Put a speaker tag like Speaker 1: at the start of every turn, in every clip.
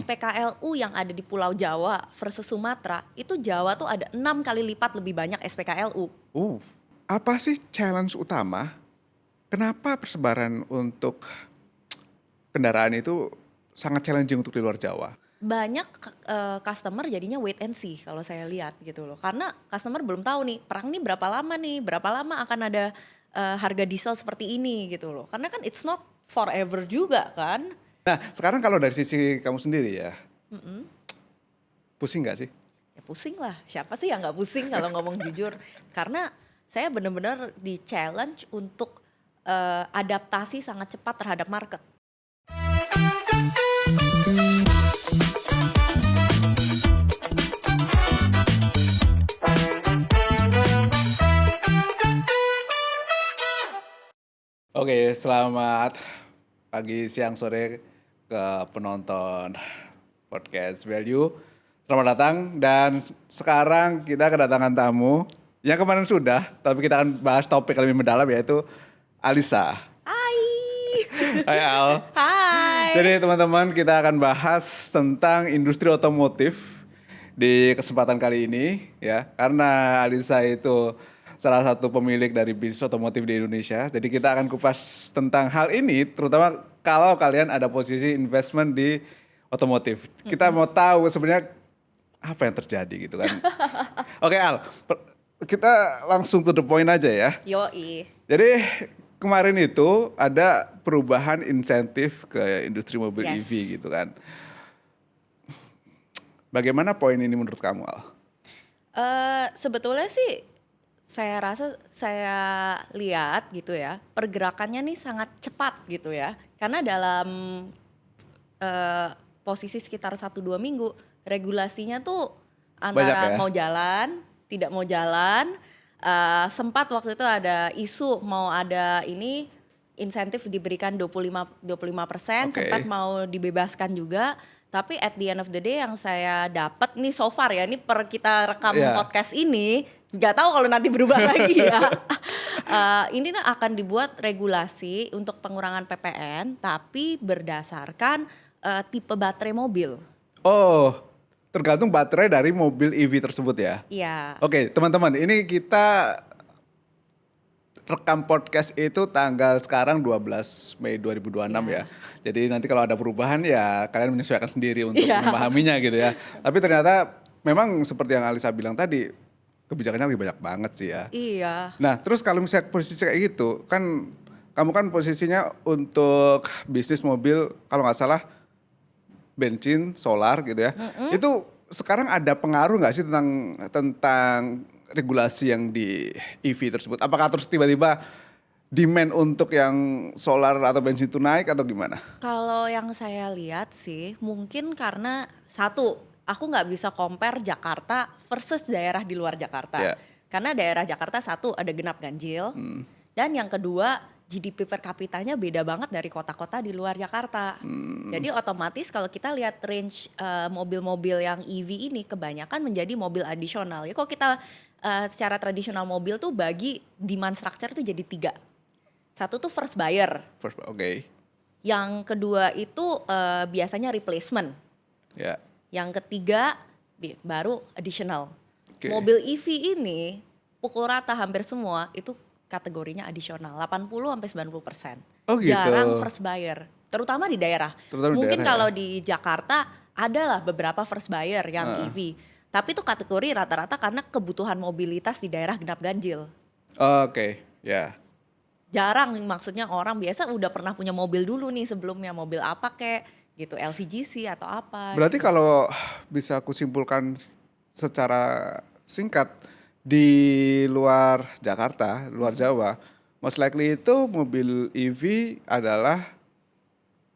Speaker 1: SPKLU yang ada di Pulau Jawa versus Sumatera, itu Jawa tuh ada 6 kali lipat lebih banyak SPKLU.
Speaker 2: Apa sih challenge utama? Kenapa persebaran untuk kendaraan itu sangat challenging untuk di luar Jawa?
Speaker 1: Banyak customer jadinya wait and see kalau saya lihat gitu loh. Karena customer belum tahu nih, perang nih berapa lama akan ada harga diesel seperti ini gitu loh. Karena kan it's not forever juga kan.
Speaker 2: Nah, sekarang kalau dari sisi kamu sendiri ya, pusing nggak sih?
Speaker 1: Ya pusing lah, siapa sih yang nggak pusing kalau ngomong jujur. Karena saya benar-benar di challenge untuk adaptasi sangat cepat terhadap market.
Speaker 2: Oke, selamat pagi, siang, sore ke penonton podcast Value. Selamat datang dan sekarang kita kedatangan tamu yang kemarin sudah, tapi kita akan bahas topik lebih mendalam yaitu Alisa.
Speaker 1: Hai.
Speaker 2: Hai Al.
Speaker 1: Hai.
Speaker 2: Jadi teman-teman kita akan bahas tentang industri otomotif di kesempatan kali ini ya, karena Alisa itu salah satu pemilik dari bisnis otomotif di Indonesia. Jadi kita akan kupas tentang hal ini, terutama kalau kalian ada posisi investment di otomotif. Kita mau tahu sebenarnya apa yang terjadi gitu kan. Oke Al, kita langsung to the point aja ya.
Speaker 1: Yoi.
Speaker 2: Jadi kemarin itu ada perubahan insentif ke industri mobil
Speaker 1: Yes.
Speaker 2: EV gitu kan. Bagaimana poin ini menurut kamu Al?
Speaker 1: Sebetulnya sih saya rasa saya lihat gitu ya, pergerakannya nih sangat cepat gitu ya. Karena dalam posisi sekitar 1-2 minggu, regulasinya tuh antara
Speaker 2: Banyak ya?
Speaker 1: mau jalan, tidak mau jalan. Sempat waktu itu ada isu mau ada ini insentif diberikan 25%,
Speaker 2: Oke.
Speaker 1: sempat mau dibebaskan juga. Tapi at the end of the day yang saya dapat nih so far ya, ini per kita rekam
Speaker 2: Iya.
Speaker 1: podcast ini, nggak tahu kalau nanti berubah lagi ya. Ini tuh akan dibuat regulasi untuk pengurangan PPN, tapi berdasarkan tipe baterai mobil.
Speaker 2: Oh, tergantung baterai dari mobil EV tersebut ya?
Speaker 1: Iya.
Speaker 2: Oke, teman-teman, ini kita rekam podcast itu tanggal sekarang 12 Mei 2026 ya. Jadi nanti kalau ada perubahan ya kalian menyesuaikan sendiri untuk
Speaker 1: Iya.
Speaker 2: memahaminya gitu ya. Tapi ternyata memang seperti yang Alisa bilang tadi, kebijakannya lebih banyak banget sih ya.
Speaker 1: Iya.
Speaker 2: Nah, terus kalau misalnya posisi kayak gitu, kan kamu kan posisinya untuk bisnis mobil kalau nggak salah bensin, solar gitu ya. Itu sekarang ada pengaruh nggak sih tentang regulasi yang di EV tersebut? Apakah terus tiba-tiba demand untuk yang solar atau bensin itu naik atau gimana?
Speaker 1: Kalau yang saya lihat sih mungkin karena satu, aku nggak bisa compare Jakarta versus daerah di luar Jakarta.
Speaker 2: Ya.
Speaker 1: Karena daerah Jakarta satu ada genap ganjil, dan yang kedua GDP per kapitanya beda banget dari kota-kota di luar Jakarta. Jadi otomatis kalau kita lihat range mobil-mobil yang EV ini kebanyakan menjadi mobil additional. Ya kalau kita secara tradisional mobil tuh bagi demand structure tuh jadi 3. Satu tuh first buyer.
Speaker 2: Oke.
Speaker 1: Yang kedua itu biasanya replacement.
Speaker 2: Ya.
Speaker 1: Yang ketiga baru additional.
Speaker 2: Oke.
Speaker 1: Mobil EV ini pukul rata hampir semua itu kategorinya additional, 80-90%.
Speaker 2: Oh gitu.
Speaker 1: Jarang first buyer, terutama di daerah.
Speaker 2: Terutama di
Speaker 1: Mungkin
Speaker 2: daerah,
Speaker 1: kalau
Speaker 2: ya.
Speaker 1: di Jakarta adalah beberapa first buyer yang EV. Tapi itu kategori rata-rata karena kebutuhan mobilitas di daerah genap ganjil.
Speaker 2: Oke, ya.
Speaker 1: Jarang, maksudnya orang biasa udah pernah punya mobil dulu nih sebelumnya, mobil apa kek gitu, LCGC atau apa.
Speaker 2: Berarti
Speaker 1: gitu.
Speaker 2: kalau bisa aku simpulkan secara singkat, di luar Jakarta, luar Jawa, most likely itu mobil EV adalah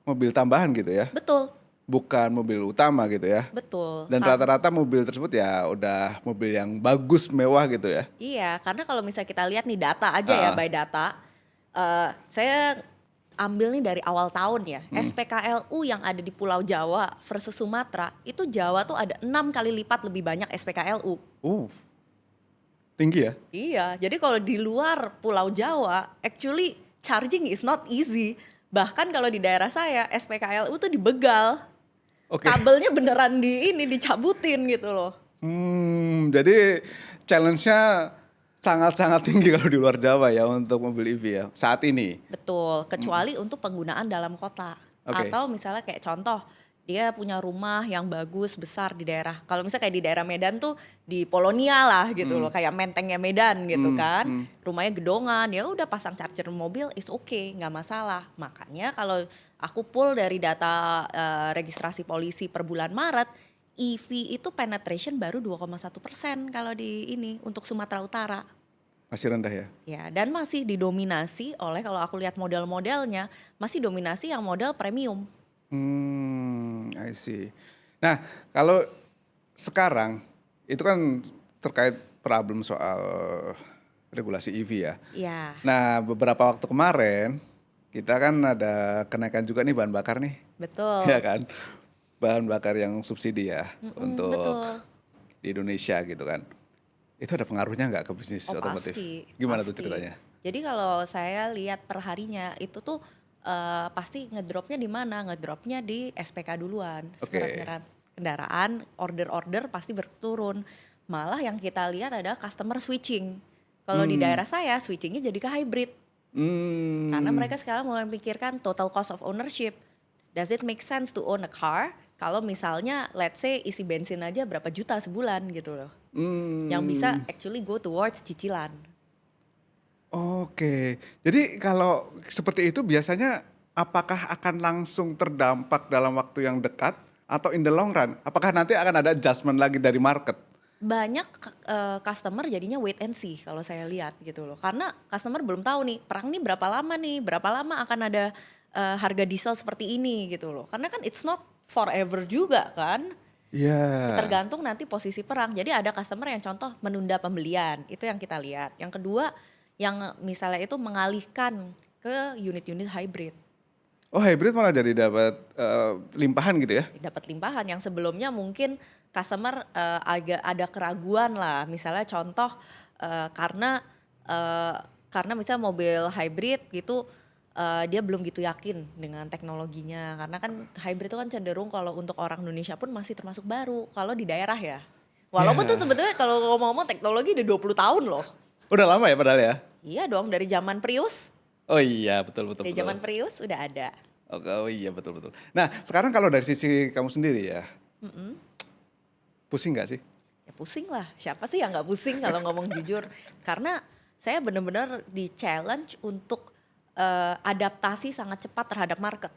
Speaker 2: mobil tambahan gitu ya,
Speaker 1: Betul,
Speaker 2: bukan mobil utama gitu ya.
Speaker 1: betul.
Speaker 2: Dan rata-rata mobil tersebut ya udah mobil yang bagus, mewah gitu ya.
Speaker 1: Iya, karena kalau misalnya kita lihat nih data aja ya, by data, saya ambil nih dari awal tahun ya, SPKLU yang ada di Pulau Jawa versus Sumatera, itu Jawa tuh ada 6 kali lipat lebih banyak SPKLU.
Speaker 2: Tinggi ya.
Speaker 1: Iya, jadi kalau di luar Pulau Jawa, actually charging is not easy. Bahkan kalau di daerah saya, SPKLU tuh dibegal.
Speaker 2: Oke.
Speaker 1: Kabelnya beneran dicabutin gitu loh.
Speaker 2: Jadi challenge-nya sangat-sangat tinggi kalau di luar Jawa ya untuk mobil EV ya saat ini.
Speaker 1: Betul, kecuali untuk penggunaan dalam kota.
Speaker 2: Oke.
Speaker 1: Atau misalnya kayak contoh, dia punya rumah yang bagus, besar di daerah. Kalau misalnya kayak di daerah Medan tuh di Polonia lah gitu loh, kayak Mentengnya Medan gitu kan. Rumahnya gedongan, ya udah pasang charger mobil is okay, nggak masalah. Makanya kalau aku pull dari data registrasi polisi per bulan Maret, EV itu penetration baru 2,1% kalau di ini untuk Sumatera Utara.
Speaker 2: Masih rendah ya.
Speaker 1: Ya, dan masih didominasi oleh kalau aku lihat model-modelnya masih dominasi yang model premium.
Speaker 2: I see. Nah, kalau sekarang itu kan terkait problem soal regulasi EV ya.
Speaker 1: Ya,
Speaker 2: Nah, beberapa waktu kemarin kita kan ada kenaikan juga nih bahan bakar nih,
Speaker 1: betul.
Speaker 2: ya kan? Bahan bakar yang subsidi ya untuk
Speaker 1: Betul.
Speaker 2: di Indonesia gitu kan. Itu ada pengaruhnya nggak ke bisnis
Speaker 1: Oh
Speaker 2: otomotif?
Speaker 1: pasti.
Speaker 2: Gimana tuh
Speaker 1: Pasti.
Speaker 2: ceritanya?
Speaker 1: Jadi kalau saya lihat perharinya itu tuh pasti ngedropnya di mana? Ngedropnya di SPK duluan.
Speaker 2: Oke.
Speaker 1: Surat kendaraan, order-order pasti berturun. Malah yang kita lihat adalah customer switching. Kalau di daerah saya switchingnya jadi ke hybrid. Karena mereka sekarang mulai memikirkan total cost of ownership. Does it make sense to own a car? Kalau misalnya let's say isi bensin aja berapa juta sebulan gitu loh. Yang bisa actually go towards cicilan.
Speaker 2: Oke, jadi kalau seperti itu biasanya apakah akan langsung terdampak dalam waktu yang dekat atau in the long run? Apakah nanti akan ada adjustment lagi dari market?
Speaker 1: Banyak customer jadinya wait and see kalau saya lihat gitu loh. Karena customer belum tahu nih perang nih berapa lama akan ada harga diesel seperti ini gitu loh. Karena kan it's not forever juga kan.
Speaker 2: Iya.
Speaker 1: Tergantung nanti posisi perang. Jadi ada customer yang contoh menunda pembelian, itu yang kita lihat. Yang kedua yang misalnya itu mengalihkan ke unit-unit hybrid.
Speaker 2: Oh, hybrid malah jadi dapat limpahan gitu ya?
Speaker 1: Dapat limpahan yang sebelumnya mungkin customer agak ada keraguan lah. Misalnya contoh karena misalnya mobil hybrid gitu dia belum gitu yakin dengan teknologinya. Karena kan hybrid itu kan cenderung kalau untuk orang Indonesia pun masih termasuk baru kalau di daerah ya. Walaupun tuh sebetulnya kalau ngomong-ngomong teknologi udah 20 tahun loh.
Speaker 2: Udah lama ya padahal ya?
Speaker 1: Iya dong, dari zaman Prius.
Speaker 2: Oh iya, betul.
Speaker 1: Dari zaman Prius udah ada.
Speaker 2: Oh iya, betul. Nah, sekarang kalau dari sisi kamu sendiri ya, pusing nggak sih?
Speaker 1: Ya pusing lah, siapa sih yang nggak pusing kalau ngomong jujur. Karena saya benar-benar di challenge untuk adaptasi sangat cepat terhadap market.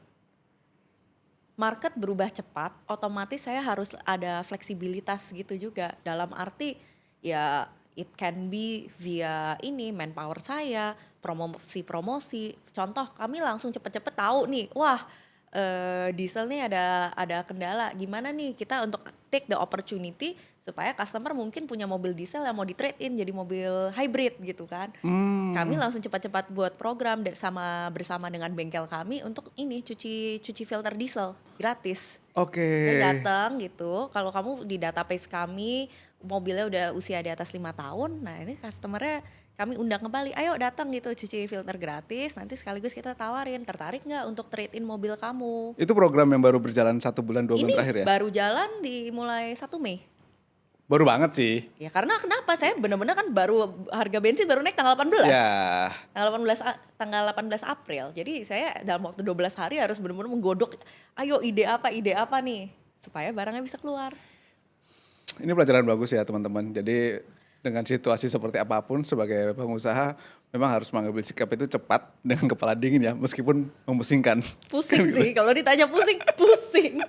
Speaker 1: Market berubah cepat, otomatis saya harus ada fleksibilitas gitu juga. Dalam arti ya it can be via ini manpower saya, promosi. Contoh kami langsung cepet-cepet tahu nih, wah diesel nih ada kendala. Gimana nih kita untuk take the opportunity supaya customer mungkin punya mobil diesel yang mau di trade in jadi mobil hybrid gitu kan. Kami langsung cepat-cepat buat program bersama dengan bengkel kami untuk ini cuci filter diesel gratis.
Speaker 2: Oke.
Speaker 1: Dia datang gitu, kalau kamu di database kami mobilnya udah usia di atas 5 tahun, nah ini customernya kami undang kembali, ayo datang gitu cuci filter gratis, nanti sekaligus kita tawarin, tertarik nggak untuk trade in mobil kamu?
Speaker 2: Itu program yang baru berjalan 1 bulan 2 bulan terakhir ya?
Speaker 1: Ini baru jalan mulai 1 Mei.
Speaker 2: Baru banget sih.
Speaker 1: Ya karena kenapa? Saya benar-benar kan harga bensin baru naik tanggal 18.
Speaker 2: Ya.
Speaker 1: Tanggal 18 April. Jadi saya dalam waktu 12 hari harus benar-benar menggodok, ayo ide apa nih supaya barangnya bisa keluar.
Speaker 2: Ini pelajaran bagus ya teman-teman. Jadi dengan situasi seperti apapun sebagai pengusaha memang harus mengambil sikap itu cepat dengan kepala dingin ya, meskipun memusingkan.
Speaker 1: Pusing sih, kalau ditanya pusing,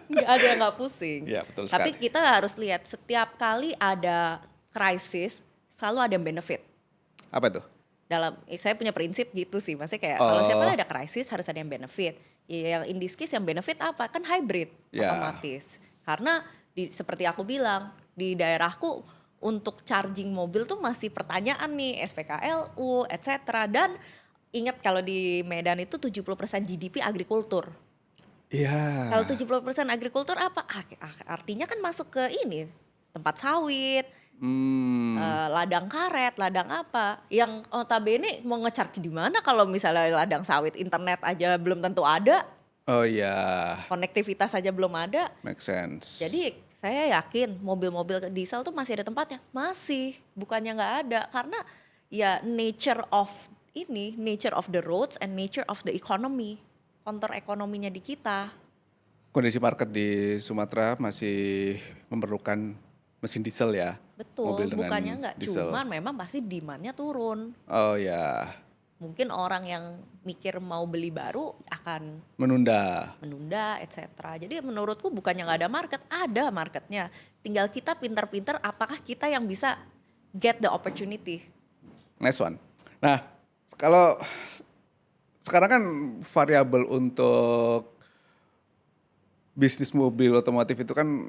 Speaker 1: nggak ada yang nggak pusing.
Speaker 2: Ya, betul
Speaker 1: Tapi
Speaker 2: sekali.
Speaker 1: kita harus lihat setiap kali ada krisis selalu ada yang benefit.
Speaker 2: Apa tuh?
Speaker 1: Saya punya prinsip gitu sih, maksudnya kayak kalau setiap kali ada krisis harus ada yang benefit. Ya, yang in this case yang benefit apa? Kan hybrid
Speaker 2: Ya.
Speaker 1: otomatis. Karena seperti aku bilang di daerahku untuk charging mobil tuh masih pertanyaan nih SPKLU etc. Dan ingat kalau di Medan itu 70% GDP agrikultur.
Speaker 2: Iya.
Speaker 1: Kalau 70% agrikultur apa? Artinya kan masuk ke ini tempat sawit, ladang karet, ladang apa? Yang notabene mau nge-charge di mana kalau misalnya ladang sawit internet aja belum tentu ada.
Speaker 2: Oh iya,
Speaker 1: Konektivitas saja belum ada.
Speaker 2: make sense.
Speaker 1: Jadi saya yakin mobil-mobil diesel tuh masih ada tempatnya. Masih, bukannya nggak ada. Karena ya nature of the roads and nature of the economy. Counter ekonominya di kita.
Speaker 2: Kondisi market di Sumatera masih memerlukan mesin diesel ya.
Speaker 1: Betul,
Speaker 2: Mobil dengan
Speaker 1: bukannya nggak.
Speaker 2: diesel.
Speaker 1: Cuman memang pasti demand-nya turun.
Speaker 2: Oh ya,
Speaker 1: Mungkin orang yang mikir mau beli baru akan
Speaker 2: menunda.
Speaker 1: menunda, etc. Jadi menurutku bukannya nggak ada marketnya. Tinggal kita pintar-pintar apakah kita yang bisa get the opportunity.
Speaker 2: Nice one. Nah, kalau sekarang kan variabel untuk bisnis mobil otomotif itu kan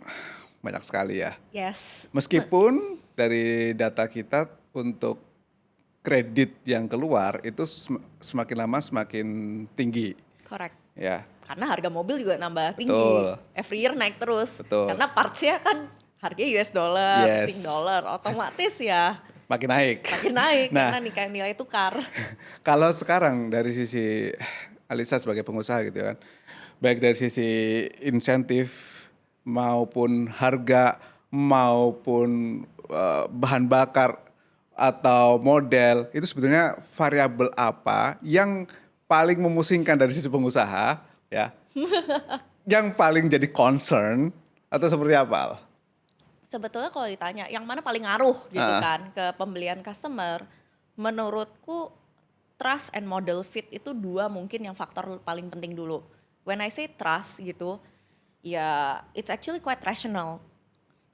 Speaker 2: banyak sekali ya.
Speaker 1: Yes.
Speaker 2: Meskipun dari data kita untuk kredit yang keluar itu semakin lama semakin tinggi,
Speaker 1: Correct.
Speaker 2: ya.
Speaker 1: Karena harga mobil juga nambah tinggi.
Speaker 2: Betul.
Speaker 1: Every year naik terus.
Speaker 2: Betul.
Speaker 1: Karena partsnya kan harganya US dollar,
Speaker 2: Yes.
Speaker 1: Sing dollar, otomatis ya
Speaker 2: Makin naik.
Speaker 1: makin naik
Speaker 2: Nah,
Speaker 1: karena nilai tukar.
Speaker 2: kalau sekarang dari sisi Alisa sebagai pengusaha gitu kan, baik dari sisi insentif maupun harga maupun bahan bakar atau model, itu sebetulnya variabel apa yang paling memusingkan dari sisi pengusaha ya? Yang paling jadi concern atau seperti apa, Al?
Speaker 1: Sebetulnya kalau ditanya yang mana paling ngaruh gitu kan ke pembelian customer, menurutku trust and model fit itu dua mungkin yang faktor paling penting dulu. When I say trust gitu, ya it's actually quite rational.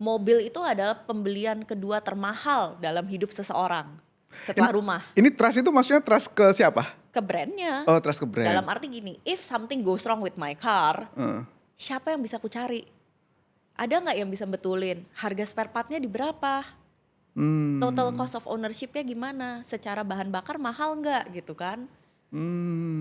Speaker 1: Mobil itu adalah pembelian kedua termahal dalam hidup seseorang setelah rumah.
Speaker 2: Ini trust itu maksudnya trust ke siapa?
Speaker 1: Ke brandnya.
Speaker 2: Oh, trust ke brand.
Speaker 1: Dalam arti gini, if something goes wrong with my car, siapa yang bisa aku cari? Ada nggak yang bisa betulin? Harga spare partnya di berapa? Total cost of ownership-nya gimana? Secara bahan bakar mahal nggak gitu kan?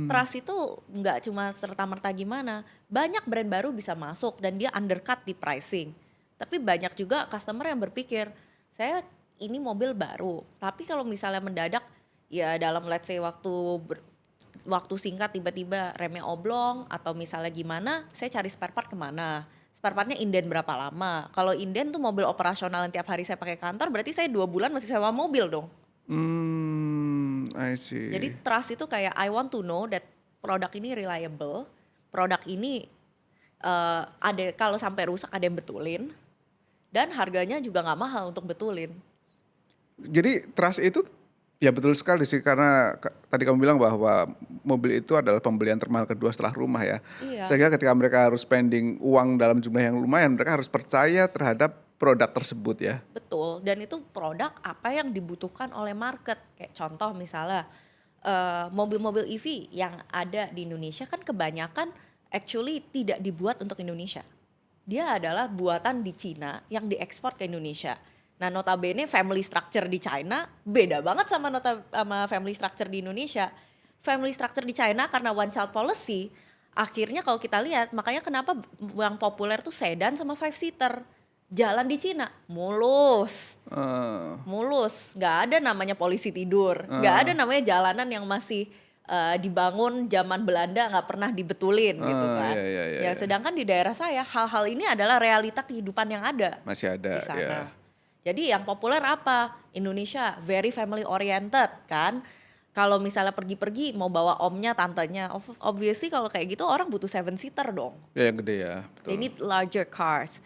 Speaker 1: Trust itu nggak cuma serta-merta gimana. Banyak brand baru bisa masuk dan dia undercut di pricing. Tapi banyak juga customer yang berpikir, saya ini mobil baru. Tapi kalau misalnya mendadak, ya dalam let's say waktu singkat tiba-tiba remnya oblong atau misalnya gimana, saya cari spare part kemana? Spare partnya inden berapa lama? Kalau inden tuh mobil operasional yang tiap hari saya pakai kantor, berarti saya 2 bulan masih sewa mobil dong.
Speaker 2: I see.
Speaker 1: Jadi trust itu kayak I want to know that produk ini reliable, produk ini ada kalau sampai rusak ada yang betulin, dan harganya juga nggak mahal untuk betulin.
Speaker 2: Jadi trust itu ya betul sekali sih, karena tadi kamu bilang bahwa mobil itu adalah pembelian termahal kedua setelah rumah ya.
Speaker 1: Iya.
Speaker 2: Sehingga ketika mereka harus spending uang dalam jumlah yang lumayan, mereka harus percaya terhadap produk tersebut ya.
Speaker 1: Betul, dan itu produk apa yang dibutuhkan oleh market. Kayak contoh misalnya mobil-mobil EV yang ada di Indonesia kan kebanyakan actually tidak dibuat untuk Indonesia. Dia adalah buatan di Cina yang diekspor ke Indonesia. Nah, notabene family structure di China beda banget sama family structure di Indonesia. Family structure di China karena one child policy, akhirnya kalau kita lihat, makanya kenapa yang populer tuh sedan sama 5-seater. Jalan di Cina mulus, nggak ada namanya polisi tidur, nggak ada namanya jalanan yang masih dibangun zaman Belanda nggak pernah dibetulin gitu kan.
Speaker 2: Iya.
Speaker 1: Sedangkan di daerah saya hal-hal ini adalah realita kehidupan yang ada
Speaker 2: Masih ada
Speaker 1: di sana.
Speaker 2: ya.
Speaker 1: Jadi yang populer apa? Indonesia very family oriented kan. Kalau misalnya pergi-pergi mau bawa omnya, tantenya, obviously kalau kayak gitu orang butuh 7-seater dong.
Speaker 2: Ya yang gede ya. Betul.
Speaker 1: They need larger cars.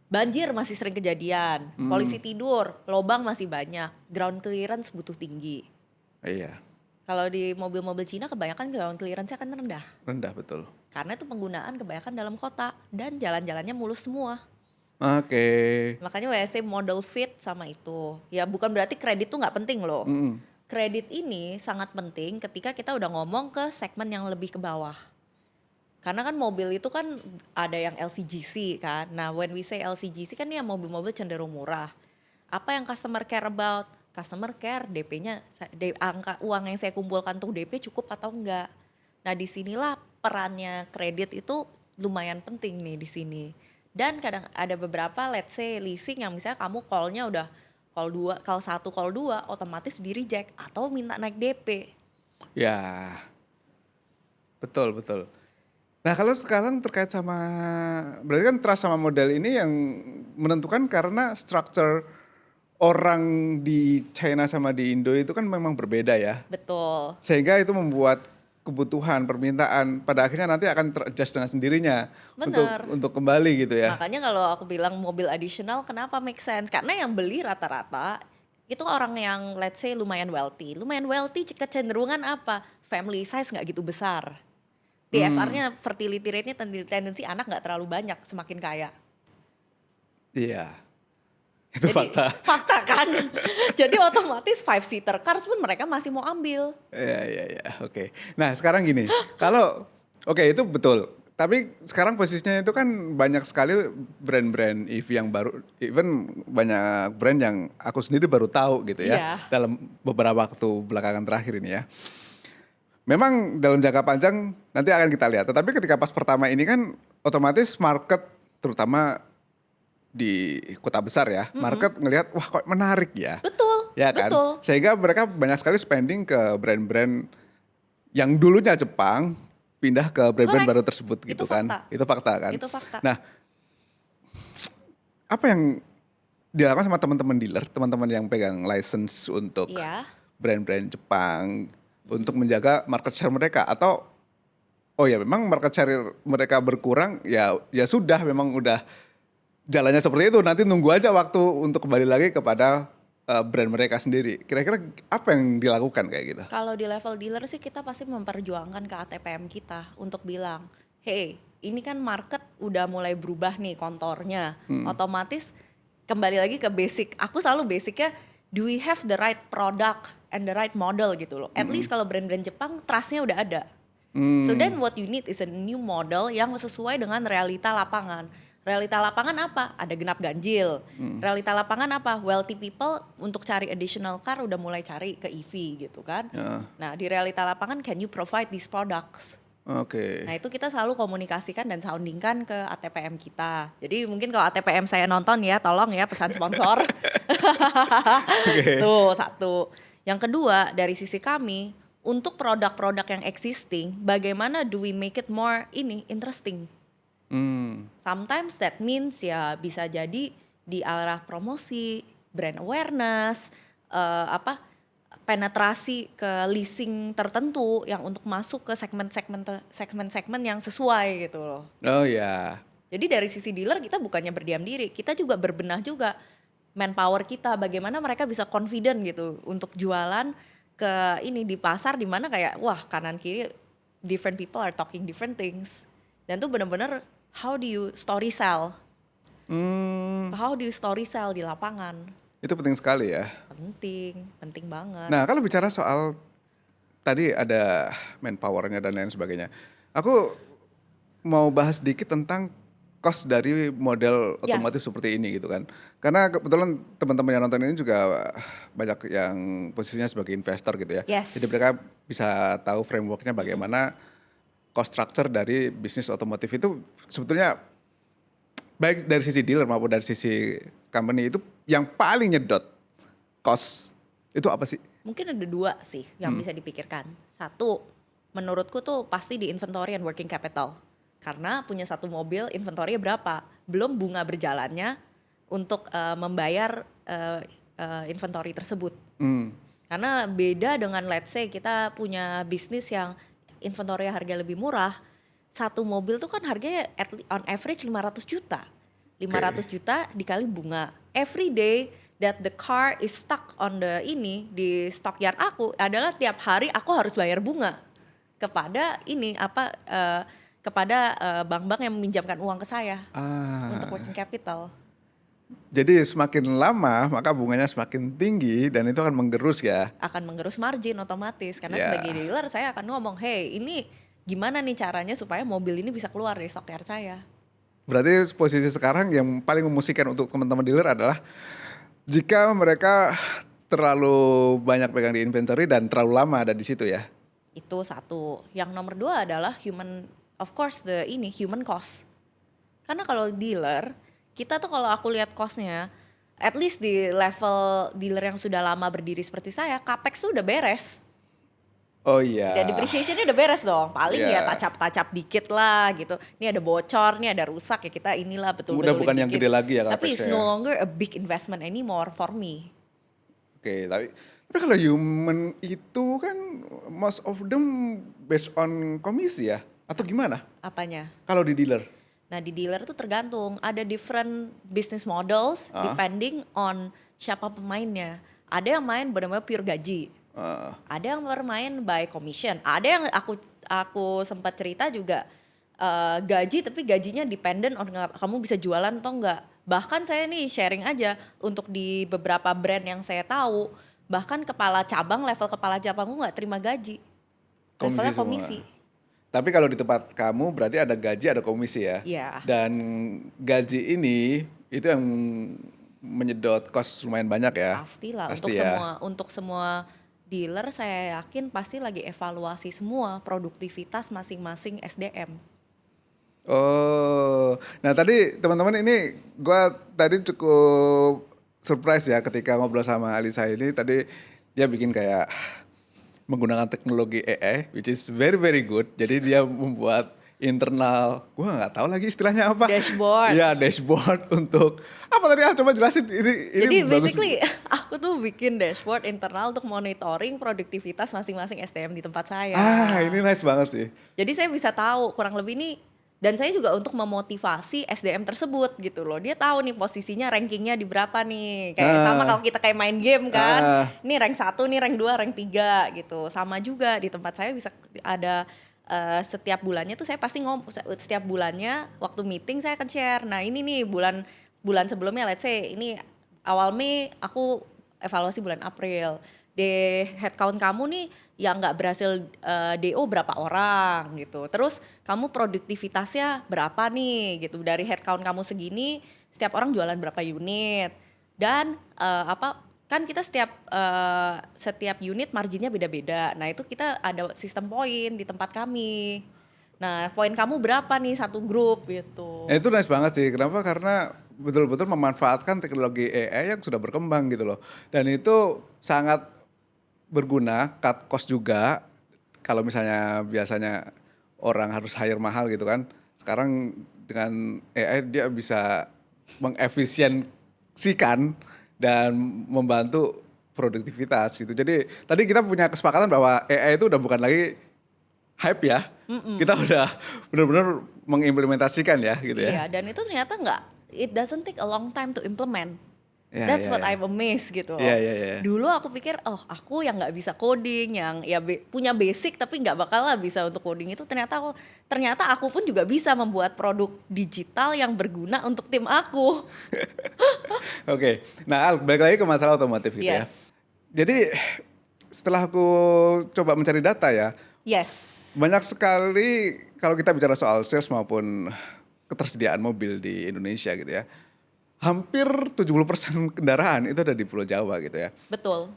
Speaker 1: Banjir masih sering kejadian, polisi tidur, lobang masih banyak, ground clearance butuh tinggi.
Speaker 2: Iya.
Speaker 1: Kalau di mobil-mobil Cina kebanyakan ground clearance-nya kan rendah.
Speaker 2: Rendah betul.
Speaker 1: Karena itu penggunaan kebanyakan dalam kota dan jalan-jalannya mulus semua.
Speaker 2: Oke.
Speaker 1: Makanya WSC model fit sama itu. Ya bukan berarti kredit tuh nggak penting loh. Kredit ini sangat penting ketika kita udah ngomong ke segmen yang lebih ke bawah. Karena kan mobil itu kan ada yang LCGC kan. Nah when we say LCGC kan ya mobil-mobil cenderung murah. Apa yang customer care about? Customer care DP-nya, angka uang yang saya kumpulkan tuh DP cukup atau enggak. Nah disinilah perannya kredit itu lumayan penting nih di sini. Dan kadang ada beberapa let's say leasing yang misalnya kamu call-nya udah call 1, call 2 otomatis di reject atau minta naik DP.
Speaker 2: Ya. Betul. Nah kalau sekarang terkait sama, berarti kan trust sama model ini yang menentukan karena structure orang di China sama di Indo itu kan memang berbeda ya.
Speaker 1: Betul.
Speaker 2: Sehingga itu membuat kebutuhan, permintaan pada akhirnya nanti akan ter-adjust dengan sendirinya
Speaker 1: Bener.
Speaker 2: untuk kembali gitu ya.
Speaker 1: Makanya kalau aku bilang mobil additional kenapa make sense? Karena yang beli rata-rata itu orang yang let's say lumayan wealthy. Lumayan wealthy kecenderungan apa? Family size nggak gitu besar. TFR-nya fertility rate-nya tendensi anak nggak terlalu banyak semakin kaya.
Speaker 2: Iya, itu
Speaker 1: Jadi
Speaker 2: fakta.
Speaker 1: fakta kan. Jadi otomatis 5-seater cars pun mereka masih mau ambil.
Speaker 2: Iya, oke. Nah sekarang gini, kalau oke itu betul. Tapi sekarang posisinya itu kan banyak sekali brand-brand EV yang baru, even banyak brand yang aku sendiri baru tahu gitu ya,
Speaker 1: Iya.
Speaker 2: dalam beberapa waktu belakangan terakhir ini ya. Memang dalam jangka panjang nanti akan kita lihat. Tetapi ketika pas pertama ini kan otomatis market terutama di kota besar ya, market ngelihat wah kok menarik ya.
Speaker 1: Betul,
Speaker 2: Ya kan?
Speaker 1: betul.
Speaker 2: Sehingga mereka banyak sekali spending ke brand-brand yang dulunya Jepang pindah ke brand-brand
Speaker 1: Correct.
Speaker 2: baru tersebut gitu
Speaker 1: Itu
Speaker 2: kan.
Speaker 1: fakta.
Speaker 2: Itu fakta kan.
Speaker 1: Itu fakta.
Speaker 2: Nah, apa yang dilakukan sama teman-teman dealer, teman-teman yang pegang license untuk
Speaker 1: Iya.
Speaker 2: brand-brand Jepang untuk menjaga market share mereka, atau oh ya memang market share mereka berkurang ya sudah memang udah jalannya seperti itu, nanti nunggu aja waktu untuk kembali lagi kepada brand mereka sendiri. Kira-kira apa yang dilakukan kayak gitu?
Speaker 1: Kalau di level dealer sih kita pasti memperjuangkan ke ATPM kita untuk bilang, hey ini kan market udah mulai berubah nih kontornya. Otomatis kembali lagi ke basic. Aku selalu basicnya, do we have the right product and the right model gitu loh. At least kalau brand-brand Jepang trustnya udah ada. So then what you need is a new model yang sesuai dengan realita lapangan. Realita lapangan apa? Ada genap ganjil. Realita lapangan apa? Wealthy people untuk cari additional car udah mulai cari ke EV gitu kan.
Speaker 2: Ya.
Speaker 1: Nah di realita lapangan can you provide these products?
Speaker 2: Oke.
Speaker 1: Nah itu kita selalu komunikasikan dan soundingkan ke ATPM kita. Jadi mungkin kalau ATPM saya nonton ya, tolong ya pesan sponsor. Tuh satu. Yang kedua dari sisi kami, untuk produk-produk yang existing, bagaimana do we make it more interesting? Sometimes that means ya bisa jadi di arah promosi, brand awareness, penetrasi ke leasing tertentu yang untuk masuk ke segmen-segmen yang sesuai gitu loh.
Speaker 2: Oh ya.
Speaker 1: Jadi dari sisi dealer kita bukannya berdiam diri, kita juga berbenah juga manpower kita, bagaimana mereka bisa confident gitu untuk jualan ke ini di pasar di mana kayak wah kanan kiri different people are talking different things. Dan tuh benar-benar how do you story sell? How do you story sell di lapangan?
Speaker 2: Itu penting sekali ya.
Speaker 1: Penting banget.
Speaker 2: Nah kalau bicara soal tadi ada manpowernya dan lain sebagainya, aku mau bahas sedikit tentang cost dari model
Speaker 1: Ya.
Speaker 2: otomotif seperti ini gitu kan. Karena kebetulan teman-teman yang nonton ini juga banyak yang posisinya sebagai investor gitu ya.
Speaker 1: Yes.
Speaker 2: Jadi mereka bisa tahu frameworknya bagaimana cost structure dari bisnis otomotif itu sebetulnya baik dari sisi dealer maupun dari sisi company itu yang paling nyedot cost itu apa sih?
Speaker 1: Mungkin ada dua sih yang bisa dipikirkan. Satu, menurutku tuh pasti di inventory and working capital. Karena punya satu mobil inventory-nya berapa? Belum bunga berjalannya untuk membayar inventory tersebut. Karena beda dengan let's say kita punya bisnis yang inventory harga lebih murah. Satu mobil tuh kan harganya on average 500 juta. 500 juta dikali bunga. Every day that the car is stuck on di stockyard aku adalah tiap hari aku harus bayar bunga kepada kepada bank-bank yang meminjamkan uang ke saya untuk working capital.
Speaker 2: Jadi semakin lama maka bunganya semakin tinggi dan itu akan menggerus ya.
Speaker 1: Akan menggerus margin otomatis karena
Speaker 2: Ya.
Speaker 1: sebagai dealer saya akan ngomong, hey ini gimana nih caranya supaya mobil ini bisa keluar dari stockyard saya.
Speaker 2: Berarti posisi sekarang yang paling memusikan untuk teman-teman dealer adalah jika mereka terlalu banyak pegang di inventory dan terlalu lama ada di situ ya.
Speaker 1: Itu satu. Yang nomor dua adalah human cost. Karena kalau dealer, kita tuh kalau aku lihat costnya, at least di level dealer yang sudah lama berdiri seperti saya, capex tuh udah beres.
Speaker 2: Oh iya.
Speaker 1: Dan depreciation-nya udah beres dong. Paling
Speaker 2: Iya.
Speaker 1: ya touch-up dikit lah gitu. Ini ada bocor, ini ada rusak ya kita inilah
Speaker 2: Udah
Speaker 1: betul-betul
Speaker 2: bukan yang
Speaker 1: dikit.
Speaker 2: gede lagi ya
Speaker 1: Tapi it's
Speaker 2: CapEx-nya
Speaker 1: no
Speaker 2: ya.
Speaker 1: longer a big investment anymore for me.
Speaker 2: Oke, tapi kalau human itu kan most of them based on komisi ya atau gimana?
Speaker 1: Apanya?
Speaker 2: Kalau di dealer?
Speaker 1: Nah di dealer tuh tergantung. Ada different business models depending on siapa pemainnya. Ada yang main benar-benar pure gaji. Ada yang bermain by commission. Ada yang aku sempat cerita juga gaji tapi gajinya dependent on kamu bisa jualan atau enggak. Bahkan saya nih sharing aja untuk di beberapa brand yang saya tahu, bahkan level kepala cabangku nggak terima gaji. Levelnya
Speaker 2: Semua.
Speaker 1: komisi.
Speaker 2: Tapi kalau di tempat kamu berarti ada gaji ada komisi ya.
Speaker 1: Iya.
Speaker 2: Dan gaji ini itu yang menyedot cost lumayan banyak ya.
Speaker 1: Pastilah
Speaker 2: Pasti ya.
Speaker 1: untuk semua dealer saya yakin pasti lagi evaluasi semua produktivitas masing-masing SDM.
Speaker 2: Oh, nah tadi teman-teman ini gua tadi cukup surprise ya ketika ngobrol sama Alisa ini. Tadi dia bikin kayak menggunakan teknologi AI, which is very very good. Jadi dia membuat internal, gua nggak tahu lagi istilahnya apa.
Speaker 1: Dashboard.
Speaker 2: Iya, dashboard untuk apa tadi? Coba jelasin ini
Speaker 1: Jadi
Speaker 2: bagus.
Speaker 1: basically aku tuh bikin dashboard internal untuk monitoring produktivitas masing-masing SDM di tempat saya.
Speaker 2: Ini nice banget sih.
Speaker 1: Jadi saya bisa tahu kurang lebih nih, dan saya juga untuk memotivasi SDM tersebut gitu loh. Dia tahu nih posisinya rankingnya di berapa nih. Kayak sama kalau kita kayak main game kan. Ini rank 1, nih rank 2, rank 3 gitu. Sama juga di tempat saya bisa ada setiap bulannya tuh saya pasti setiap bulannya waktu meeting saya akan share. Nah, ini nih bulan sebelumnya let's say ini awal Mei aku evaluasi bulan April. Di headcount kamu nih yang nggak berhasil DO berapa orang gitu. Terus kamu produktivitasnya berapa nih gitu. Dari headcount kamu segini, setiap orang jualan berapa unit. Dan kan kita setiap unit marginnya beda-beda. Nah itu kita ada sistem poin di tempat kami. Nah poin kamu berapa nih satu grup gitu.
Speaker 2: Itu nice banget sih. Kenapa? Karena betul-betul memanfaatkan teknologi AI yang sudah berkembang gitu loh. Dan itu sangat berguna, cut cost juga. Kalau misalnya biasanya orang harus hire mahal gitu kan. Sekarang dengan AI dia bisa mengefisiensikan dan membantu produktivitas gitu. Jadi tadi kita punya kesepakatan bahwa AI itu udah bukan lagi hype ya. Kita udah benar-benar mengimplementasikan ya gitu ya.
Speaker 1: Iya, dan itu ternyata it doesn't take a long time to implement.
Speaker 2: Ya,
Speaker 1: That's
Speaker 2: ya,
Speaker 1: what
Speaker 2: ya.
Speaker 1: I'm amazed gitu.
Speaker 2: Iya.
Speaker 1: Dulu aku pikir, aku yang nggak bisa coding, yang ya punya basic tapi nggak bakal lah bisa untuk coding itu. Ternyata aku pun juga bisa membuat produk digital yang berguna untuk tim aku.
Speaker 2: Oke, nah Al, balik lagi ke masalah otomotif gitu ya.
Speaker 1: Yes.
Speaker 2: Jadi setelah aku coba mencari data ya,
Speaker 1: Yes.
Speaker 2: banyak sekali kalau kita bicara soal sales maupun ketersediaan mobil di Indonesia gitu ya. Hampir 70% kendaraan itu ada di Pulau Jawa gitu ya.
Speaker 1: Betul.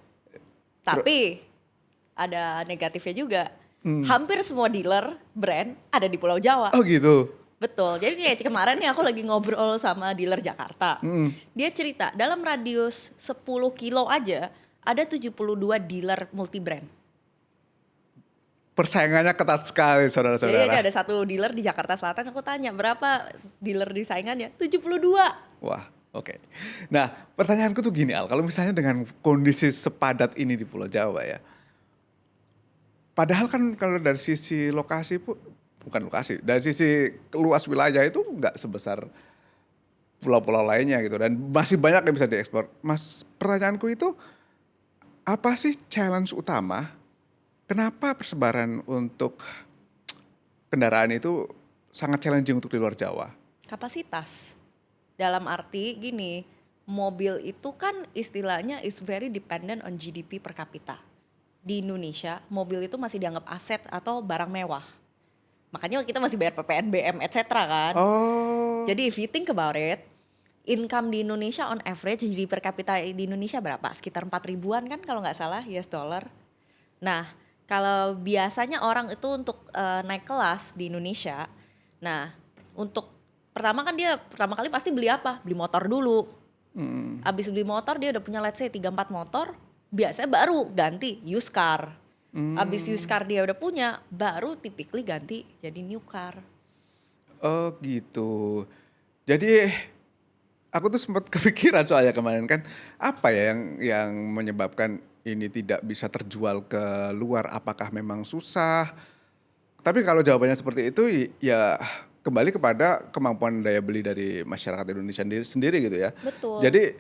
Speaker 1: Tapi ada negatifnya juga. Hampir semua dealer brand ada di Pulau Jawa.
Speaker 2: Oh gitu.
Speaker 1: Betul. Jadi kayak kemarin nih aku lagi ngobrol sama dealer Jakarta. Dia cerita dalam radius 10 kilo aja ada 72 dealer multi brand.
Speaker 2: Persaingannya ketat sekali
Speaker 1: Jadi
Speaker 2: saudara-saudara.
Speaker 1: ada satu dealer di Jakarta Selatan, aku tanya berapa dealer di saingannya? 72.
Speaker 2: Wah, oke. Nah, pertanyaanku tuh gini Al, kalau misalnya dengan kondisi sepadat ini di Pulau Jawa ya. Padahal kan kalau dari sisi lokasi bukan lokasi, dari sisi luas wilayah itu nggak sebesar pulau-pulau lainnya gitu dan masih banyak yang bisa diekspor. Mas, pertanyaanku itu apa sih challenge utama? Kenapa persebaran untuk kendaraan itu sangat challenging untuk di luar Jawa?
Speaker 1: Kapasitas. Dalam arti gini, mobil itu kan istilahnya is very dependent on GDP per kapita. Di Indonesia, mobil itu masih dianggap aset atau barang mewah. Makanya kita masih bayar PPN, BM, etc. kan.
Speaker 2: Oh.
Speaker 1: Jadi if you think about it, income di Indonesia on average GDP per kapita di Indonesia berapa? Sekitar 4 ribuan kan kalau nggak salah US dollar. Nah, kalau biasanya orang itu untuk naik kelas di Indonesia, nah untuk pertama kali pasti beli apa? Beli motor dulu. Abis beli motor dia udah punya let's say 3-4 motor, biasanya baru ganti used car. Abis used car dia udah punya, baru typically ganti jadi new car.
Speaker 2: Oh gitu. Jadi aku tuh sempat kepikiran soalnya kemarin kan, apa ya yang menyebabkan ini tidak bisa terjual ke luar? Apakah memang susah? Tapi kalau jawabannya seperti itu ya kembali kepada kemampuan daya beli dari masyarakat Indonesia sendiri gitu ya.
Speaker 1: Betul.
Speaker 2: Jadi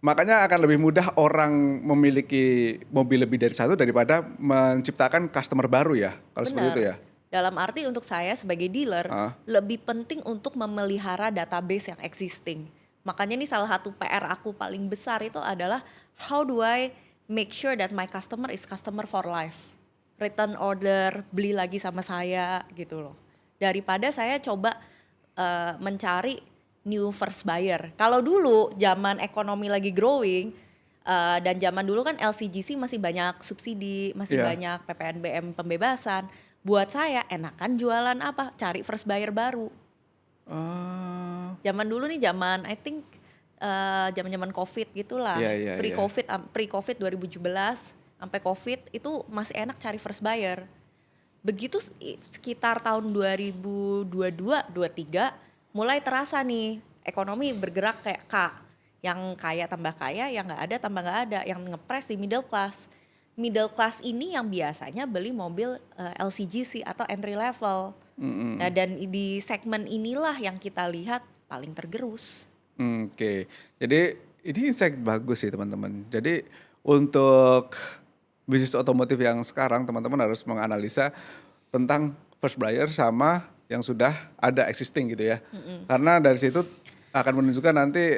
Speaker 2: makanya akan lebih mudah orang memiliki mobil lebih dari satu daripada menciptakan customer baru ya. Kalau seperti itu ya.
Speaker 1: Dalam arti untuk saya sebagai dealer, lebih penting untuk memelihara database yang existing. Makanya ini salah satu PR aku paling besar itu adalah how do I make sure that my customer is customer for life. Return order, beli lagi sama saya gitu loh. Daripada saya coba mencari new first buyer. Kalau dulu zaman ekonomi lagi growing, dan zaman dulu kan LCGC masih banyak subsidi, masih banyak PPNBM pembebasan. Buat saya enakan jualan apa? Cari first buyer baru. Zaman dulu nih zaman I think zaman-zaman COVID gitulah. Pre-COVID 2017 sampai COVID itu masih enak cari first buyer. Begitu sekitar tahun 2022-23 mulai terasa nih ekonomi bergerak kayak K. Yang kaya tambah kaya, yang nggak ada tambah nggak ada, yang ngepres di middle class. Middle class ini yang biasanya beli mobil LCGC atau entry level. Nah dan di segmen inilah yang kita lihat paling tergerus.
Speaker 2: Oke, jadi ini insight bagus sih teman-teman. Jadi untuk bisnis otomotif yang sekarang teman-teman harus menganalisa tentang first buyer sama yang sudah ada existing gitu ya. Karena dari situ akan menunjukkan nanti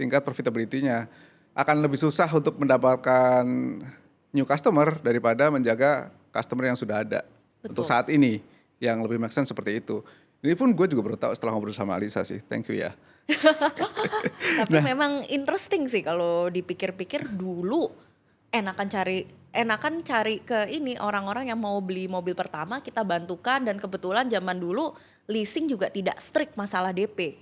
Speaker 2: tingkat profitability-nya. Akan lebih susah untuk mendapatkan new customer daripada menjaga customer yang sudah ada. Betul. Untuk saat ini yang lebih make sense seperti itu. Ini pun gue juga baru tahu setelah ngobrol sama Alisa sih. Thank you ya.
Speaker 1: Tapi memang interesting sih kalau dipikir-pikir dulu enakan cari ke ini orang-orang yang mau beli mobil pertama kita bantukan, dan kebetulan zaman dulu leasing juga tidak strict masalah DP.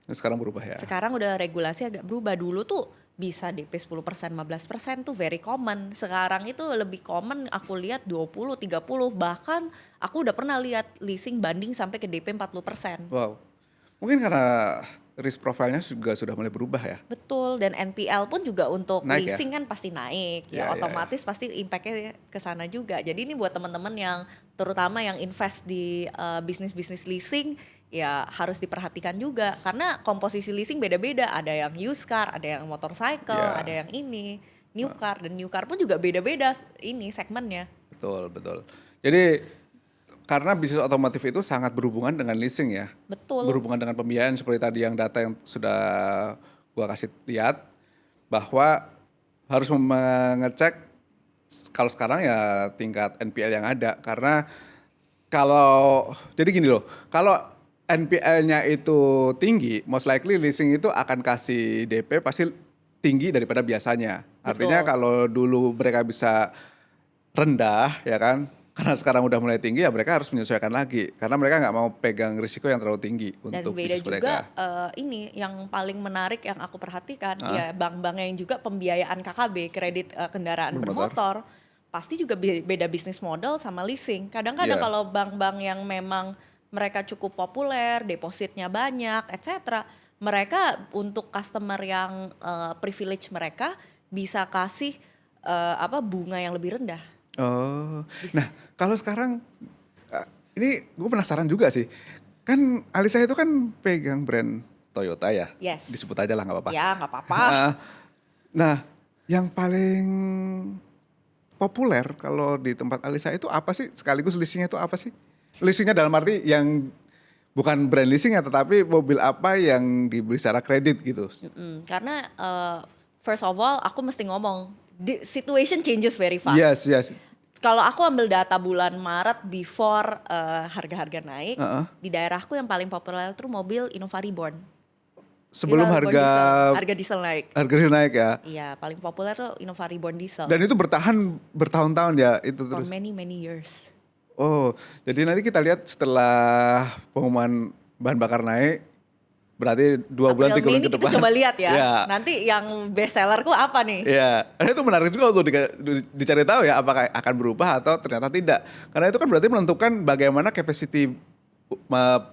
Speaker 2: Sekarang berubah ya.
Speaker 1: Sekarang udah regulasi agak berubah. Dulu tuh bisa DP 10%, 15% tuh very common. Sekarang itu lebih common aku lihat 20, 30, bahkan aku udah pernah lihat leasing banding sampai ke DP 40%.
Speaker 2: Wow. Mungkin karena risk profile-nya juga sudah mulai berubah ya.
Speaker 1: Betul, dan NPL pun juga untuk
Speaker 2: naik
Speaker 1: leasing
Speaker 2: ya?
Speaker 1: Kan pasti naik. Ya otomatis pasti impact-nya ke sana juga. Jadi ini buat teman-teman yang terutama yang invest di bisnis-bisnis leasing ya harus diperhatikan juga, karena komposisi leasing beda-beda. Ada yang used car, ada yang motorcycle, ada yang ini new car, dan new car pun juga beda-beda ini segmennya.
Speaker 2: Betul. Jadi karena bisnis otomotif itu sangat berhubungan dengan leasing ya.
Speaker 1: Betul.
Speaker 2: Berhubungan dengan pembiayaan seperti tadi yang data yang sudah gua kasih lihat, bahwa harus mengecek kalau sekarang ya tingkat NPL yang ada. Karena jadi gini loh, kalau NPL-nya itu tinggi, most likely leasing itu akan kasih DP pasti tinggi daripada biasanya. Artinya kalau dulu mereka bisa rendah ya kan, karena sekarang udah mulai tinggi ya mereka harus menyesuaikan lagi. Karena mereka nggak mau pegang risiko yang terlalu tinggi untuk bisnis mereka. Dan
Speaker 1: beda juga ini yang paling menarik yang aku perhatikan, ya bank-bank yang juga pembiayaan KKB, kredit kendaraan bermotor, pasti juga beda bisnis model sama leasing. Kadang-kadang kalau bank-bank yang memang mereka cukup populer, depositnya banyak, etc. Mereka untuk customer yang privilege mereka bisa kasih bunga yang lebih rendah.
Speaker 2: Oh, nah kalau sekarang ini gue penasaran juga sih. Kan Alisa itu kan pegang brand Toyota ya?
Speaker 1: Yes.
Speaker 2: Disebut aja lah nggak apa-apa.
Speaker 1: Ya nggak apa-apa.
Speaker 2: Nah, yang paling populer kalau di tempat Alisa itu apa sih? Sekaligus leasingnya itu apa sih? Leasingnya dalam arti yang bukan brand leasing ya, tetapi mobil apa yang dibeli secara kredit gitu.
Speaker 1: Karena first of all aku mesti ngomong, the situation changes very fast.
Speaker 2: Yes.
Speaker 1: Kalau aku ambil data bulan Maret before harga-harga naik, di daerahku yang paling populer itu mobil Innova Reborn.
Speaker 2: Sebelum harga
Speaker 1: diesel naik.
Speaker 2: Harga diesel naik ya?
Speaker 1: Iya, paling populer tuh Innova Reborn diesel.
Speaker 2: Dan itu bertahan bertahun-tahun ya itu terus?
Speaker 1: For many years.
Speaker 2: Oh, jadi nanti kita lihat setelah pengumuman bahan bakar naik, Berarti 2 bulan, 3
Speaker 1: April,
Speaker 2: bulan
Speaker 1: Mei
Speaker 2: ke
Speaker 1: ini
Speaker 2: depan.
Speaker 1: kita coba lihat ya.
Speaker 2: Ya.
Speaker 1: Nanti yang best sellerku apa nih?
Speaker 2: Ya, karena itu menarik juga untuk dicari tahu ya apakah akan berubah atau ternyata tidak. Karena itu kan berarti menentukan bagaimana capacity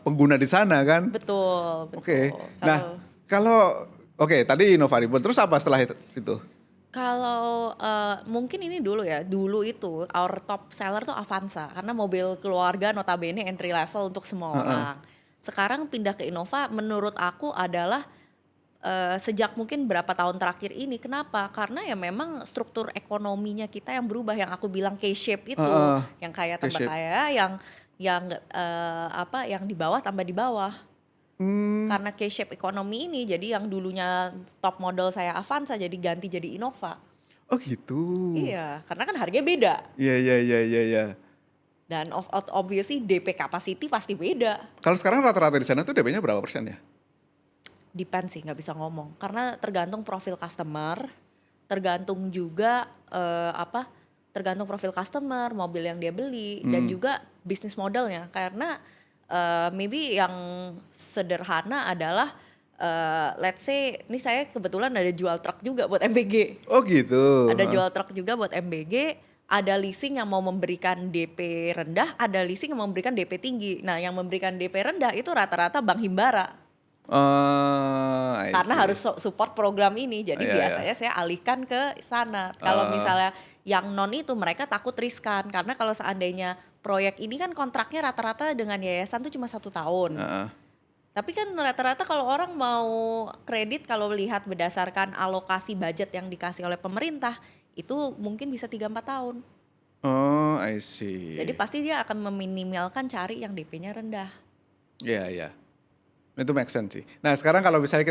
Speaker 2: pengguna di sana kan.
Speaker 1: Betul,
Speaker 2: Oke.
Speaker 1: betul.
Speaker 2: Nah, kalau oke tadi Innovarable, terus apa setelah itu?
Speaker 1: Kalau mungkin ini dulu ya, dulu itu our top seller tuh Avanza karena mobil keluarga notabene entry level untuk semua orang. Sekarang pindah ke Innova menurut aku adalah sejak mungkin berapa tahun terakhir ini. Kenapa? Karena ya memang struktur ekonominya kita yang berubah, yang aku bilang K-shape itu, yang kaya tambah
Speaker 2: K-shape.
Speaker 1: kaya, yang di bawah tambah di bawah. Karena K-shape ekonomi ini, jadi yang dulunya top model saya Avanza jadi ganti jadi Innova.
Speaker 2: Oh gitu.
Speaker 1: Iya, karena kan harganya beda.
Speaker 2: Iya.
Speaker 1: Dan obviously DP capacity pasti beda.
Speaker 2: Kalau sekarang rata-rata di sana tuh DP-nya berapa persen ya?
Speaker 1: Depend sih, nggak bisa ngomong. Karena tergantung profil customer, tergantung juga tergantung profil customer, mobil yang dia beli, dan juga bisnis modelnya. Karena maybe yang sederhana adalah let's say, ini saya kebetulan ada jual truk juga buat MBG.
Speaker 2: Oh gitu.
Speaker 1: Ada jual truk juga buat MBG, ada leasing yang mau memberikan DP rendah, ada leasing yang memberikan DP tinggi. Nah, yang memberikan DP rendah itu rata-rata Bank Himbara.
Speaker 2: I
Speaker 1: Karena
Speaker 2: see.
Speaker 1: harus support program ini. Jadi
Speaker 2: Iya,
Speaker 1: biasanya saya alihkan ke sana. Kalau misalnya yang non itu mereka takut riskan. Karena kalau seandainya proyek ini kan kontraknya rata-rata dengan yayasan tuh cuma 1 tahun. Tapi kan rata-rata kalau orang mau kredit, kalau lihat berdasarkan alokasi budget yang dikasih oleh pemerintah, itu mungkin bisa 3-4 tahun.
Speaker 2: Oh, I see.
Speaker 1: Jadi pasti dia akan meminimalkan cari yang DP-nya rendah.
Speaker 2: Iya. Itu make sense sih. Nah sekarang kalau misalnya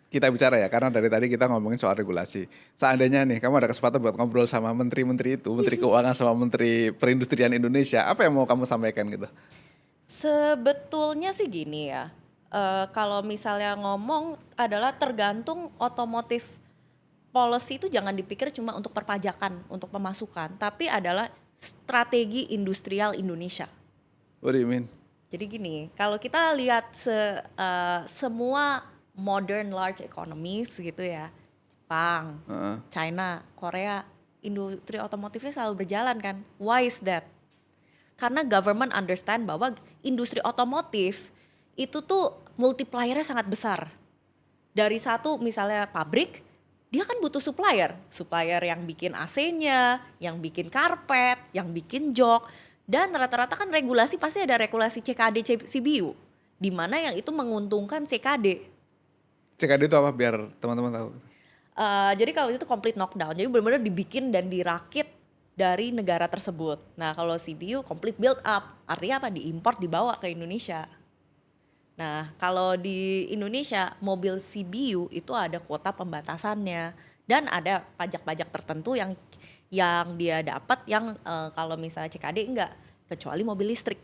Speaker 2: kita bicara ya, karena dari tadi kita ngomongin soal regulasi. Seandainya nih kamu ada kesempatan buat ngobrol sama menteri-menteri itu, Menteri Keuangan sama Menteri Perindustrian Indonesia, apa yang mau kamu sampaikan gitu?
Speaker 1: Sebetulnya sih gini ya, kalau misalnya ngomong adalah tergantung otomotif policy itu jangan dipikir cuma untuk perpajakan, untuk pemasukan, tapi adalah strategi industrial Indonesia.
Speaker 2: What do you mean?
Speaker 1: Jadi gini, kalau kita lihat semua modern large economies gitu ya, Jepang, China, Korea, industri otomotifnya selalu berjalan kan. Why is that? Karena government understand bahwa industri otomotif itu tuh multipliernya sangat besar. Dari satu misalnya pabrik, dia kan butuh supplier yang bikin AC-nya, yang bikin karpet, yang bikin jok. Dan rata-rata kan regulasi pasti ada regulasi CKD CBU, di mana yang itu menguntungkan CKD.
Speaker 2: CKD itu apa biar teman-teman tahu?
Speaker 1: Jadi kalau itu complete knockdown, jadi benar-benar dibikin dan dirakit dari negara tersebut. Nah kalau CBU complete build up, artinya apa? Diimport dibawa ke Indonesia. Nah kalau di Indonesia mobil CBU itu ada kuota pembatasannya dan ada pajak-pajak tertentu yang dia dapat yang kalau misalnya CKD enggak, kecuali mobil listrik.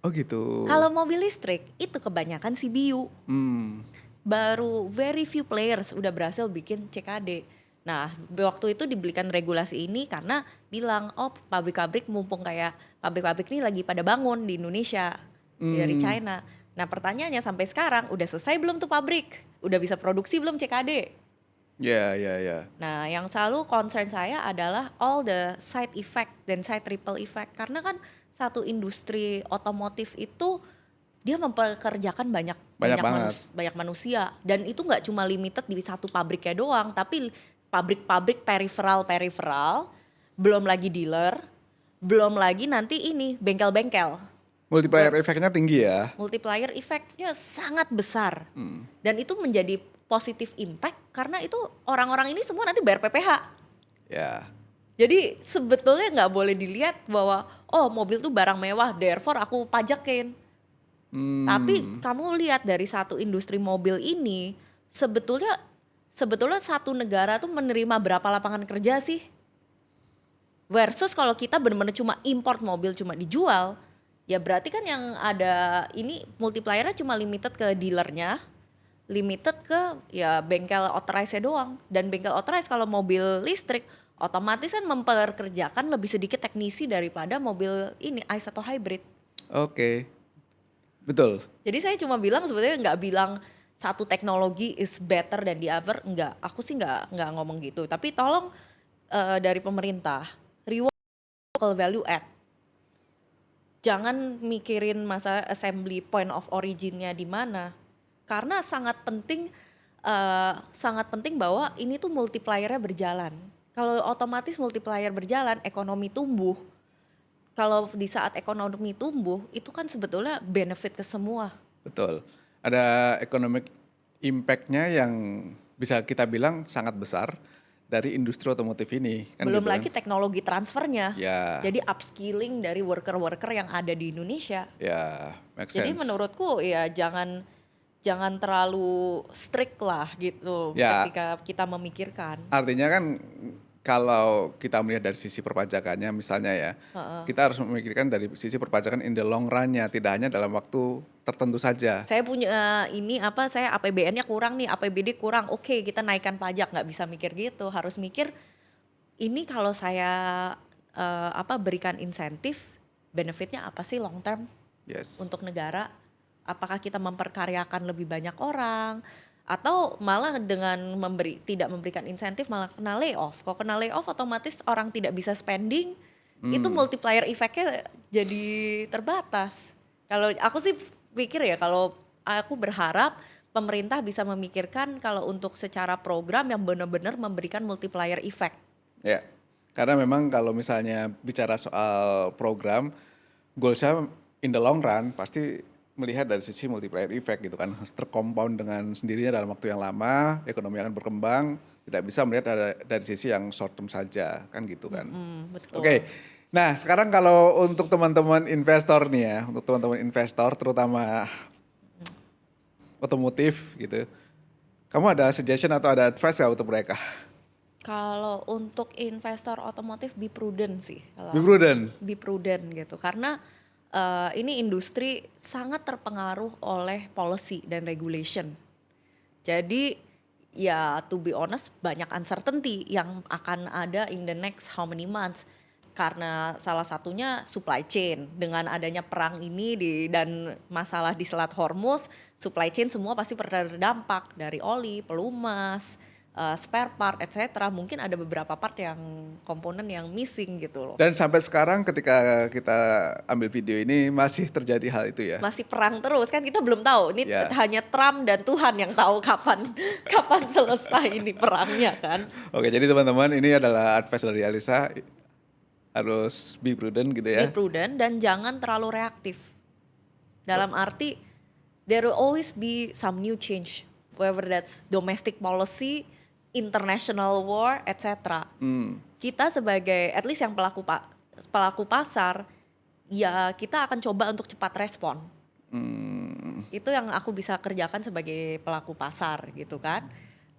Speaker 2: Oh gitu.
Speaker 1: Kalau mobil listrik itu kebanyakan CBU. Baru very few players udah berhasil bikin CKD. Nah waktu itu dibelikan regulasi ini karena bilang pabrik-pabrik mumpung kayak pabrik-pabrik ini lagi pada bangun di Indonesia dari China. Nah pertanyaannya sampai sekarang udah selesai belum tuh pabrik? Udah bisa produksi belum CKD?
Speaker 2: Ya.
Speaker 1: Nah yang selalu concern saya adalah all the side effect dan side ripple effect. Karena kan satu industri otomotif itu dia mempekerjakan banyak manusia. Dan itu gak cuma limited di satu pabriknya doang. Tapi pabrik-pabrik peripheral, belum lagi dealer, belum lagi nanti ini bengkel-bengkel.
Speaker 2: Multiplier efeknya tinggi ya?
Speaker 1: Multiplier efeknya sangat besar. Dan itu menjadi positive impact karena itu orang-orang ini semua nanti bayar PPH.
Speaker 2: Ya.
Speaker 1: Jadi sebetulnya nggak boleh dilihat bahwa mobil tuh barang mewah, therefore aku pajakin. Tapi kamu lihat dari satu industri mobil ini sebetulnya satu negara tuh menerima berapa lapangan kerja sih? Versus kalau kita benar-benar cuma import mobil cuma dijual, ya berarti kan yang ada ini multipliernya cuma limited ke dealernya, limited ke ya bengkel authorized doang. Dan bengkel authorized kalau mobil listrik otomatis kan mempekerjakan lebih sedikit teknisi daripada mobil ini ICE atau hybrid.
Speaker 2: Oke. Betul.
Speaker 1: Jadi saya cuma bilang sebetulnya nggak bilang satu teknologi is better than the other, enggak. Aku sih enggak ngomong gitu. Tapi tolong dari pemerintah reward local value add. Jangan mikirin masa assembly point of originnya di mana. Karena sangat penting bahwa ini tuh multiplier-nya berjalan. Kalau otomatis multiplier berjalan, ekonomi tumbuh. Kalau di saat ekonomi tumbuh, itu kan sebetulnya benefit ke semua.
Speaker 2: Betul. Ada economic impact-nya yang bisa kita bilang sangat besar dari industri otomotif ini. Kan
Speaker 1: Belum
Speaker 2: gitu
Speaker 1: lagi
Speaker 2: kan?
Speaker 1: teknologi transfernya.
Speaker 2: Ya.
Speaker 1: Jadi upskilling dari worker-worker yang ada di Indonesia.
Speaker 2: Ya, make
Speaker 1: Jadi
Speaker 2: sense.
Speaker 1: menurutku ya jangan terlalu strict lah gitu
Speaker 2: Ya.
Speaker 1: ketika kita memikirkan.
Speaker 2: Artinya kan kalau kita melihat dari sisi perpajakannya misalnya ya, kita harus memikirkan dari sisi perpajakan in the long run-nya, tidak hanya dalam waktu tertentu saja.
Speaker 1: Saya punya saya APBN-nya kurang nih, APBD kurang. Oke, kita naikkan pajak, nggak bisa mikir gitu. Harus mikir ini kalau saya berikan insentif, benefitnya apa sih long term
Speaker 2: Yes.
Speaker 1: untuk negara? Apakah kita memperkaryakan lebih banyak orang? Atau malah dengan tidak memberikan insentif malah kena layoff. Kalau kena layoff otomatis orang tidak bisa spending, itu multiplier effect-nya jadi terbatas. Kalau aku sih pikir ya, kalau aku berharap pemerintah bisa memikirkan kalau untuk secara program yang benar-benar memberikan multiplier effect.
Speaker 2: Ya, karena memang kalau misalnya bicara soal program, goalsnya in the long run pasti melihat dari sisi multiplier effect gitu kan, tercompound dengan sendirinya dalam waktu yang lama, ekonomi akan berkembang, tidak bisa melihat dari sisi yang short term saja, kan gitu kan.
Speaker 1: Betul.
Speaker 2: Oke, nah sekarang kalau untuk teman-teman investor nih ya, untuk teman-teman investor terutama otomotif gitu, kamu ada suggestion atau ada advice nggak untuk mereka?
Speaker 1: Kalau untuk investor otomotif be prudent sih.
Speaker 2: Be prudent.
Speaker 1: Be prudent gitu, karena ini industri sangat terpengaruh oleh policy dan regulation. Jadi ya to be honest banyak uncertainty yang akan ada in the next how many months. Karena salah satunya supply chain. Dengan adanya perang ini dan masalah di Selat Hormuz, supply chain semua pasti terdampak dari oli, pelumas, spare part, etc. Mungkin ada beberapa part yang komponen yang missing gitu loh.
Speaker 2: Dan sampai sekarang ketika kita ambil video ini masih terjadi hal itu ya?
Speaker 1: Masih perang terus kan, kita belum tahu. Ini
Speaker 2: Ya.
Speaker 1: hanya Trump dan Tuhan yang tahu kapan selesai ini perangnya kan.
Speaker 2: Oke, jadi teman-teman ini adalah advice dari Alisa, harus be prudent gitu ya.
Speaker 1: Be prudent dan jangan terlalu reaktif. Dalam arti there will always be some new change, whether that's domestic policy, international war, etc. Kita sebagai at least yang pelaku pasar, ya kita akan coba untuk cepat respon. Itu yang aku bisa kerjakan sebagai pelaku pasar gitu kan.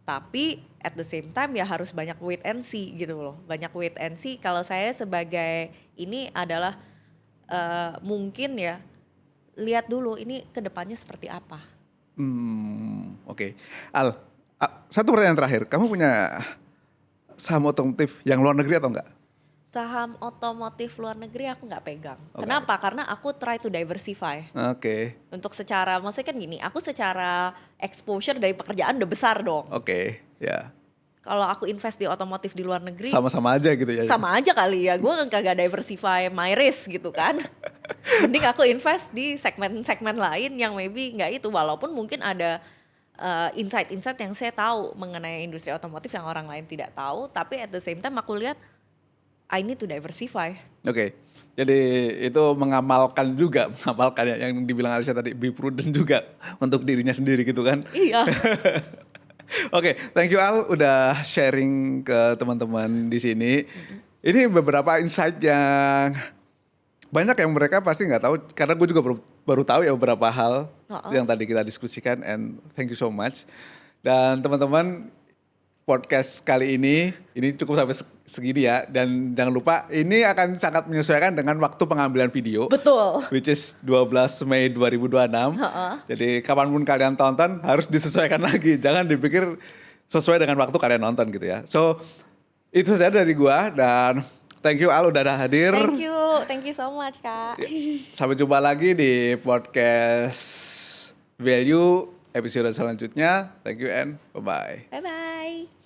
Speaker 1: Tapi at the same time ya harus banyak wait and see gitu loh. Banyak wait and see. Kalau saya sebagai ini adalah mungkin ya lihat dulu ini kedepannya seperti apa.
Speaker 2: Oke. Al, satu pertanyaan terakhir. Kamu punya saham otomotif yang luar negeri atau enggak?
Speaker 1: Saham otomotif luar negeri aku nggak pegang.
Speaker 2: Oke.
Speaker 1: Kenapa? Karena aku try to diversify.
Speaker 2: Oke.
Speaker 1: Untuk secara, maksudnya kan gini, aku secara exposure dari pekerjaan udah besar dong.
Speaker 2: Oke, ya.
Speaker 1: Kalau aku invest di otomotif di luar negeri,
Speaker 2: Sama-sama aja gitu ya.
Speaker 1: sama aja kali ya, gue kagak diversify my risk gitu kan. Mending aku invest di segmen-segmen lain yang maybe nggak itu, walaupun mungkin ada insight-insight yang saya tahu mengenai industri otomotif yang orang lain tidak tahu, tapi at the same time aku lihat I need to diversify.
Speaker 2: Oke. Jadi itu mengamalkan ya, yang dibilang Alisa tadi, be prudent juga untuk dirinya sendiri gitu kan.
Speaker 1: Iya.
Speaker 2: Oke, thank you Al udah sharing ke teman-teman di sini. Ini beberapa insight yang banyak yang mereka pasti nggak tahu, karena gue juga baru tahu ya beberapa hal yang tadi kita diskusikan, and thank you so much. Dan teman-teman, podcast kali ini cukup sampai segini ya, dan jangan lupa ini akan sangat menyesuaikan dengan waktu pengambilan video.
Speaker 1: Betul.
Speaker 2: Which is 12 Mei 2026. Jadi kapanpun kalian tonton harus disesuaikan lagi. Jangan dipikir sesuai dengan waktu kalian nonton gitu ya. So itu saja dari gua, dan thank you Al udah hadir.
Speaker 1: Thank you so much Kak.
Speaker 2: Sampai jumpa lagi di podcast Value episode selanjutnya. Thank you and bye-bye.
Speaker 1: Bye bye.